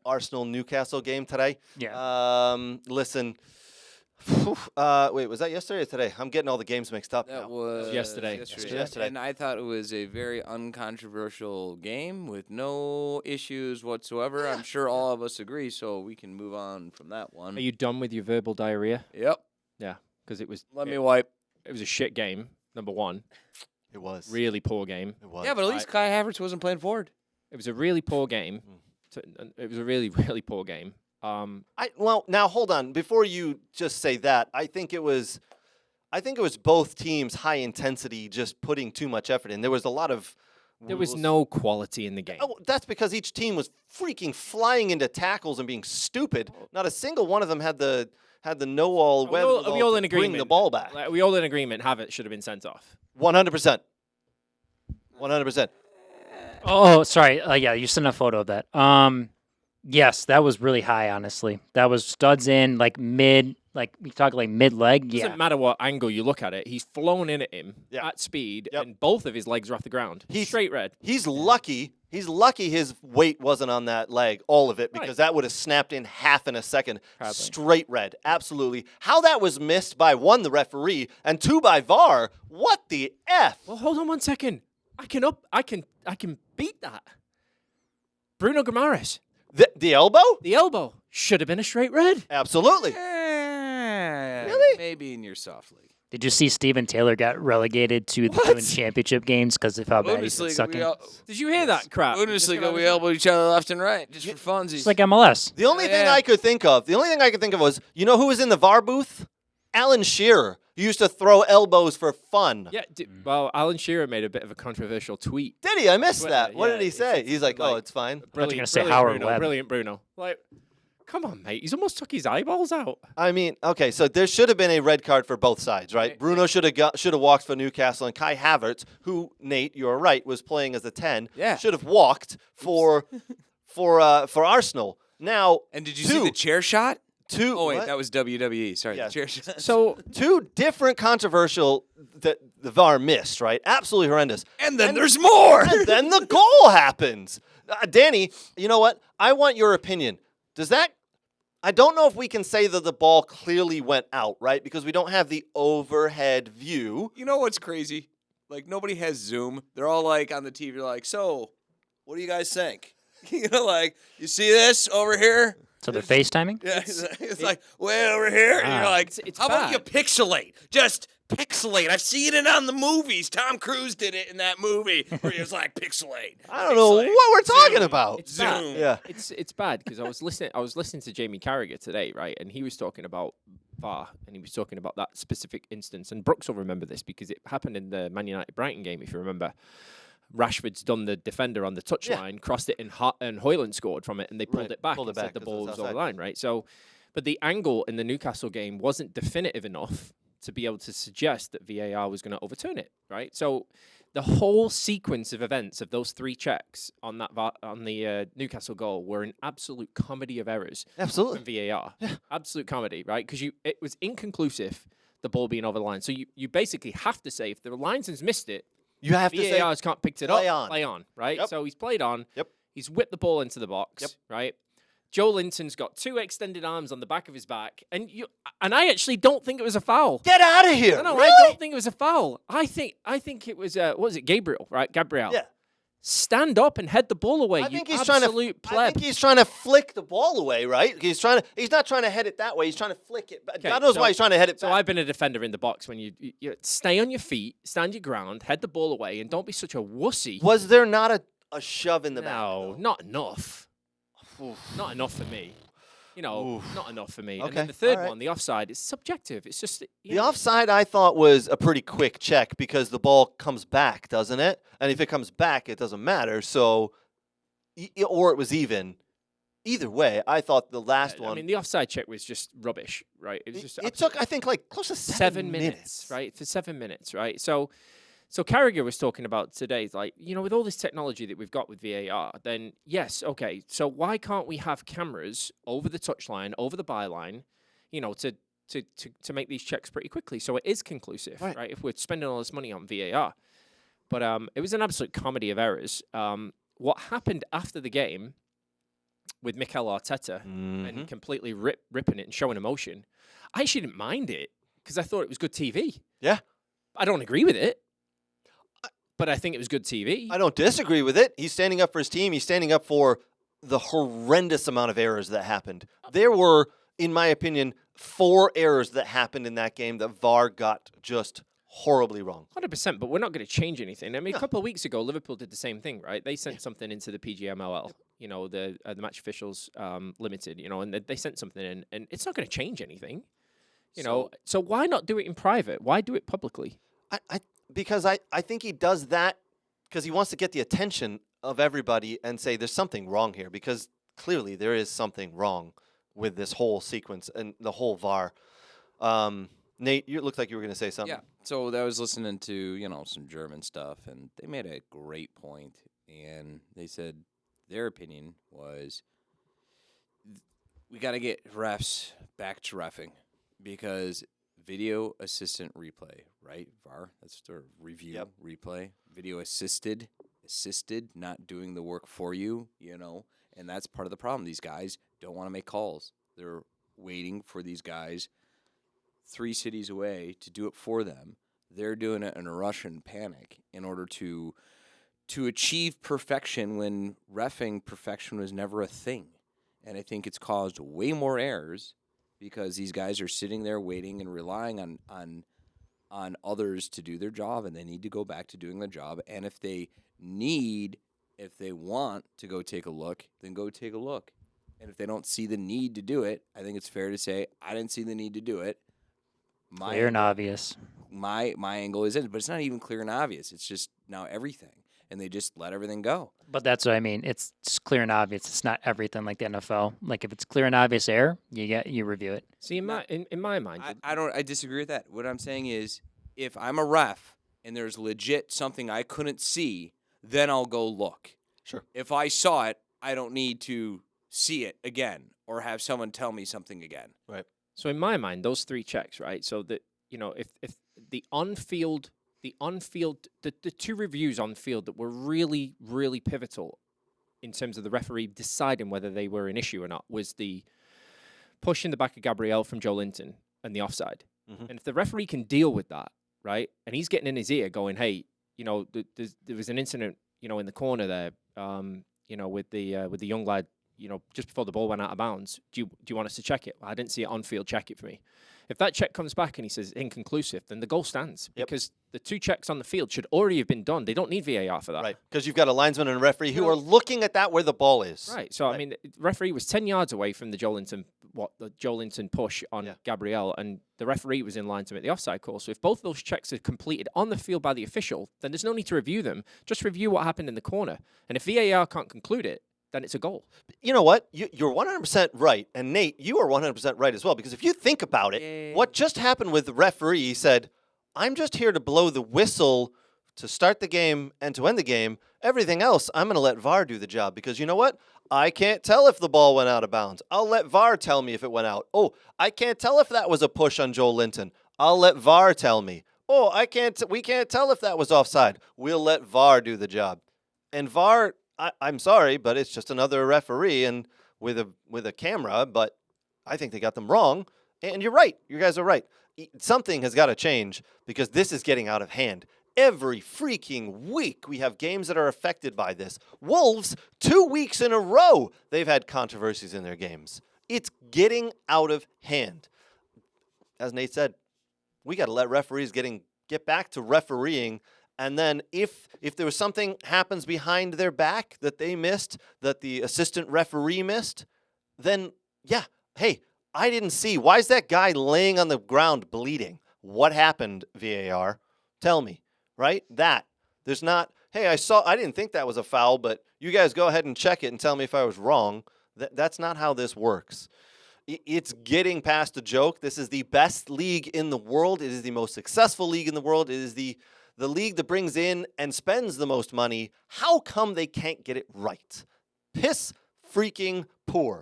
Arsenal Newcastle game today. Yeah. Listen. Wait, was that yesterday or today? I'm getting all the games mixed up. That now. was yesterday. Yesterday. And I thought it was a very uncontroversial game with no issues whatsoever. I'm sure all of us agree, so we can move on from that one. Are you done with your verbal diarrhea? Yep. Yeah, because it was. Let me wipe. It was a shit game. Number one, It was. really poor game. It was. Yeah, but at least Kai Havertz wasn't playing forward. It was a really poor game. It was a really, really poor game. Well, now hold on. Before you just say that, I think it was both teams high intensity, just putting too much effort in. There was a lot of. There was no quality in the game. Oh, that's because each team was freaking flying into tackles and being stupid. Not a single one of them had the know-all Are we all in to agreement? bring the ball back. Are we all in agreement? Havertz should have been sent off. 100%. 100%. Oh, sorry. Yeah, you sent a photo of that. Yes, that was really high, honestly. That was studs in, like mid, like we talk like mid-leg. Yeah. Doesn't matter what angle you look at it. He's flown in at him at speed, and both of his legs are off the ground. He's straight red. He's lucky. He's lucky his weight wasn't on that leg, all of it, because that would have snapped in half in a second. Probably. Straight red, absolutely. How that was missed by one, the referee, and two by VAR. What the F? Well, hold on 1 second. I can beat that. Bruno Guimaraes. The elbow? The elbow should have been a straight red. Absolutely. Really? Maybe in your soft league. Did you see Steven Taylor got relegated to the doing championship games because of how bad he's been sucking? Did you hear that crap? Bundesliga, we elbow each other left and right just for funsies. It's like MLS. The only thing I could think of was, you know who was in the VAR booth? Alan Shearer. He used to throw elbows for fun. Yeah, well, Alan Shearer made a bit of a controversial tweet. Did he? I missed that. What Yeah, did he say? He's like, oh, it's fine. gonna say Howard Bruno, Webb. Brilliant Bruno. Like, come on, mate. He's almost took his eyeballs out. I mean, okay, so there should have been a red card for both sides, right? Bruno should have walked for Newcastle, and Kai Havertz, who, Nate, you're right, was playing as a 10, should have walked for Arsenal. Now, and did you see the chair shot? Oh, wait, what? that was WWE. Sorry, Yeah. the chair shot. So two different controversial that the VAR missed, right? Absolutely horrendous. And then there's more. And then the goal happens. Danny, you know what? I want your opinion. I don't know if we can say that the ball clearly went out, right? Because we don't have the overhead view. You know what's crazy? Like, nobody has Zoom. They're all, like, on the TV, like, so, what do you guys think? You know, like, you see this over here? So they're FaceTiming? Yeah, it's like, way over here. And you're like, how about you pixelate? Just pixelate. I've seen it on the movies. Tom Cruise did it in that movie where he was like, pixelate. I don't know what we're talking about. It's bad. Zoom. Yeah. It's bad because I was listening to Jamie Carragher today, right? And he was talking about VAR, and he was talking about that specific instance. And Brooks will remember this because it happened in the Man United Brighton game, if you remember. Rashford's done the defender on the touchline, crossed it, and Højlund scored from it, and they pulled it back and said the ball was over the line, right? So, but the angle in the Newcastle game wasn't definitive enough to be able to suggest that VAR was going to overturn it, right? So, the whole sequence of events of those three checks on that on the Newcastle goal were an absolute comedy of errors. Absolutely. From VAR, absolute comedy, right? Because it was inconclusive, the ball being over the line. So you basically have to say if the linesman's missed it. You have to say, VAR's can't picked it play up. on. Play on, right? Yep. So he's played on. Yep. He's whipped the ball into the box, Yep. right? Joe Linton's got two extended arms on the back of his back, and I actually don't think it was a foul. Get out of here! No, really? I don't think it was a foul. I think it was what was it, Gabriel, right? Gabriel. Yeah. Stand up and head the ball away. I think you he's absolute pleb. I think he's trying to flick the ball away, right? He's not trying to head it that way. He's trying to flick it. But God knows why he's trying to head it back. So I've been a defender in the box when you stay on your feet, stand your ground, head the ball away, and don't be such a wussy. Was there not a shove in the back? No, not enough. Not enough for me. Not enough for me. Okay, And then the third all right. one, the offside, it's subjective. It's just The offside, I thought, was a pretty quick check because the ball comes back, doesn't it? And if it comes back, it doesn't matter. So, or it was even. Either way, I thought the last one. I mean, the offside check was just rubbish, right? It was just It took, I think, like close to 7 minutes, right? For 7 minutes, right? So Carragher was talking about today, like, with all this technology that we've got with VAR, then yes, okay. So why can't we have cameras over the touchline, over the byline, to make these checks pretty quickly, so it is conclusive, right? If we're spending all this money on VAR, but it was an absolute comedy of errors. What happened after the game with Mikel Arteta and completely ripping it and showing emotion, I actually didn't mind it because I thought it was good TV. Yeah. I don't agree with it, but I think it was good TV. I don't disagree with it. He's standing up for his team. He's standing up for the horrendous amount of errors that happened. There were, in my opinion, 4 errors that happened in that game that VAR got just horribly wrong. 100%, but we're not going to change anything. I mean, a couple of weeks ago, Liverpool did the same thing, right? They sent something into the PGMOL, you know, the Match Officials Limited, you know, and they sent something in, and it's not going to change anything, you know. So why not do it in private? Why do it publicly? Because I think he does that because he wants to get the attention of everybody and say there's something wrong here, because clearly there is something wrong with this whole sequence and the whole VAR. Nate, it looked like you were going to say something. Yeah. So I was listening to, you know, some German stuff, and they made a great point. And they said their opinion was we got to get refs back to reffing, because video assistant replay, right? VAR, that's the review, replay. Video assisted, not doing the work for you, you know. And that's part of the problem. These guys don't want to make calls. They're waiting for these guys 3 cities away to do it for them. They're doing it in a rush and panic in order to achieve perfection, when reffing perfection was never a thing. And I think it's caused way more errors because these guys are sitting there waiting and relying on others to do their job, and they need to go back to doing their job. And if they want to go take a look, then go take a look. And if they don't see the need to do it, I think it's fair to say, I didn't see the need to do it. Clear and obvious. My angle is in, but it's not even clear and obvious. It's just now everything, and they just let everything go. But that's what I mean. It's clear and obvious. It's not everything like the NFL. Like if it's clear and obvious error, you review it. See, in my mind, I disagree with that. What I'm saying is, if I'm a ref and there's legit something I couldn't see, then I'll go look. Sure. If I saw it, I don't need to see it again or have someone tell me something again. Right. So in my mind, those 3 checks, right? So that, you know, if the on-field, the 2 reviews on field that were really, really pivotal in terms of the referee deciding whether they were an issue or not was the push in the back of Gabriel from Joe Linton and the offside. Mm-hmm. And if the referee can deal with that, right, and he's getting in his ear going, hey, you know, there was an incident, you know, in the corner there, you know, with the young lad, you know, just before the ball went out of bounds. Do you want us to check it? Well, I didn't see it on field. Check it for me. If that check comes back and he says inconclusive, then the goal stands, because the 2 checks on the field should already have been done. They don't need VAR for that. Right, because you've got a linesman and a referee who are looking at that where the ball is. Right. So, I mean, the referee was 10 yards away from the Joe Linton push on Gabriel, and the referee was in line to make the offside call. So if both of those checks are completed on the field by the official, then there's no need to review them. Just review what happened in the corner. And if VAR can't conclude it, then it's a goal. You know what? You're 100% right. And Nate, you are 100% right as well. Because if you think about it, what just happened with the referee, he said, I'm just here to blow the whistle to start the game and to end the game. Everything else, I'm going to let VAR do the job. Because you know what? I can't tell if the ball went out of bounds. I'll let VAR tell me if it went out. Oh, I can't tell if that was a push on Joel Linton. I'll let VAR tell me. Oh, we can't tell if that was offside. We'll let VAR do the job. And VAR, I'm sorry, but it's just another referee and with a camera, but I think they got them wrong. And you're right. You guys are right. Something has got to change, because this is getting out of hand. Every freaking week we have games that are affected by this. Wolves, 2 weeks in a row, they've had controversies in their games. It's getting out of hand. As Nate said, we got to let referees get back to refereeing. And then if there was something happens behind their back that they missed, that the assistant referee missed, then, yeah, hey, I didn't see. Why is that guy laying on the ground bleeding? What happened, VAR? Tell me, right? There's not, hey, I didn't think that was a foul, but you guys go ahead and check it and tell me if I was wrong. That's not how this works. It's getting past a joke. This is the best league in the world. It is the most successful league in the world. It is the league that brings in and spends the most money. How come they can't get it right? Piss freaking poor.